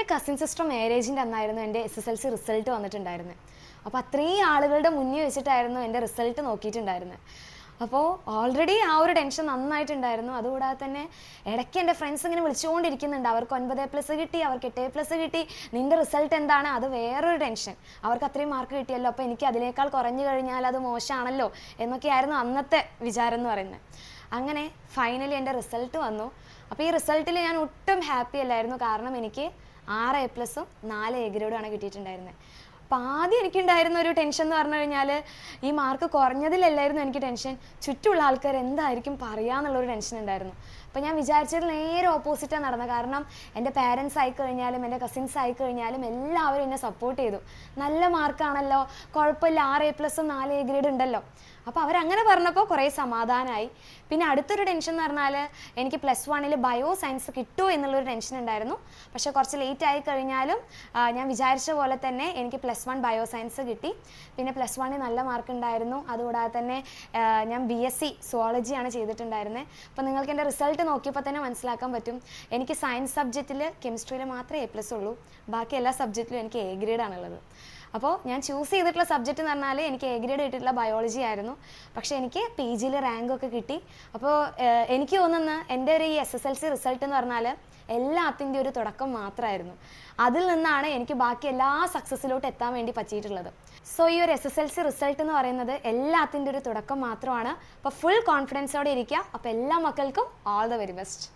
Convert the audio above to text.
എൻ്റെ cousin sister മാരേജിൻ്റെ അന്നായിരുന്നു എൻ്റെ SSLC result വന്നിട്ടുണ്ടായിരുന്നത്. അപ്പോൾ അത്രയും ആളുകളുടെ മുന്നിൽ വെച്ചിട്ടായിരുന്നു എൻ്റെ റിസൾട്ട് നോക്കിയിട്ടുണ്ടായിരുന്നത്. അപ്പോൾ ഓൾറെഡി ആ ഒരു ടെൻഷൻ നന്നായിട്ടുണ്ടായിരുന്നു. അതുകൂടാതെ തന്നെ ഇടയ്ക്ക് എൻ്റെ ഫ്രണ്ട്സ് ഇങ്ങനെ വിളിച്ചുകൊണ്ടിരിക്കുന്നുണ്ട്, അവർക്ക് 9+ കിട്ടി, അവർക്ക് 8+ കിട്ടി, നിൻ്റെ റിസൾട്ട് എന്താണ്? അത് വേറൊരു ടെൻഷൻ. അവർക്ക് അത്രയും മാർക്ക് കിട്ടിയല്ലോ, അപ്പോൾ എനിക്ക് അതിനേക്കാൾ കുറഞ്ഞു കഴിഞ്ഞാൽ അത് മോശമാണല്ലോ എന്നൊക്കെയായിരുന്നു അന്നത്തെ വിചാരം എന്ന് പറയുന്നത്. അങ്ങനെ ഫൈനലി എൻ്റെ റിസൾട്ട് വന്നു. അപ്പോൾ ഈ റിസൾട്ടിൽ ഞാൻ ഒട്ടും ഹാപ്പി അല്ലായിരുന്നു. കാരണം എനിക്ക് 6A+ഉം 4A ഗ്രേഡുമാണ് കിട്ടിയിട്ടുണ്ടായിരുന്നത്. അപ്പോൾ ആദ്യം എനിക്കുണ്ടായിരുന്ന ഒരു ടെൻഷൻ എന്ന് പറഞ്ഞു കഴിഞ്ഞാൽ ഈ മാർക്ക് കുറഞ്ഞതിലല്ലായിരുന്നു എനിക്ക് ടെൻഷൻ, ചുറ്റുമുള്ള ആൾക്കാർ എന്തായിരിക്കും പറയുക എന്നുള്ളൊരു ടെൻഷൻ ഉണ്ടായിരുന്നു. അപ്പോൾ ഞാൻ വിചാരിച്ചത് നേരെ ഓപ്പോസിറ്റാണ് നടന്നത്. കാരണം എൻ്റെ പാരൻസ് ആയിക്കഴിഞ്ഞാലും എൻ്റെ കസിൻസ് ആയിക്കഴിഞ്ഞാലും എല്ലാവരും എന്നെ സപ്പോർട്ട് ചെയ്തു. നല്ല മാർക്കാണല്ലോ, കുഴപ്പമില്ല, 6A+ഉം 4A ഗ്രേഡ് ഉണ്ടല്ലോ. അപ്പോൾ അവരങ്ങനെ പറഞ്ഞപ്പോൾ കുറേ സമാധാനമായി. പിന്നെ അടുത്തൊരു ടെൻഷൻ എന്ന് പറഞ്ഞാൽ എനിക്ക് +1 ബയോ സയൻസ് കിട്ടുമോ എന്നുള്ളൊരു ടെൻഷൻ ഉണ്ടായിരുന്നു. പക്ഷേ കുറച്ച് ലേറ്റ് ആയി കഴിഞ്ഞാലും ഞാൻ വിചാരിച്ച പോലെ തന്നെ എനിക്ക് +1 ബയോ സയൻസ് കിട്ടി. പിന്നെ +1 നല്ല മാർക്ക് ഉണ്ടായിരുന്നു. അതുകൂടാതെ തന്നെ ഞാൻ BSc സുവോളജിയാണ് ചെയ്തിട്ടുണ്ടായിരുന്നത്. അപ്പോൾ നിങ്ങൾക്ക് എൻ്റെ റിസൾട്ട് നോക്കിയപ്പോൾ തന്നെ മനസ്സിലാക്കാൻ പറ്റും, എനിക്ക് സയൻസ് സബ്ജക്റ്റിൽ കെമിസ്ട്രിയിൽ മാത്രമേ A+ ഉള്ളൂ, ബാക്കി എല്ലാ സബ്ജക്റ്റിലും എനിക്ക് A ഗ്രേഡാണുള്ളത്. അപ്പോൾ ഞാൻ ചൂസ് ചെയ്തിട്ടുള്ള സബ്ജക്റ്റ് എന്ന് പറഞ്ഞാൽ എനിക്ക് A ഗ്രേഡ് കിട്ടിയിട്ടുള്ള ബയോളജി ആയിരുന്നു. പക്ഷേ എനിക്ക് PG റാങ്കൊക്കെ കിട്ടി. അപ്പോൾ എനിക്ക് തോന്നുന്ന എൻ്റെ ഒരു ഈ SSLC റിസൾട്ട് എന്ന് പറഞ്ഞാൽ എല്ലാത്തിൻ്റെ ഒരു തുടക്കം മാത്രമായിരുന്നു. അതിൽ നിന്നാണ് എനിക്ക് ബാക്കി എല്ലാ സക്സസ്സിലോട്ട് എത്താൻ വേണ്ടി പറ്റിയിട്ടുള്ളത്. സോ ഈ ഒരു SSLC റിസൾട്ട് എന്ന് പറയുന്നത് എല്ലാത്തിൻ്റെ ഒരു തുടക്കം മാത്രമാണ്. അപ്പോൾ ഫുൾ കോൺഫിഡൻസോടെ ഇരിക്കുക. അപ്പോൾ എല്ലാ മക്കൾക്കും ഓൾ ദ വെരി ബെസ്റ്റ്.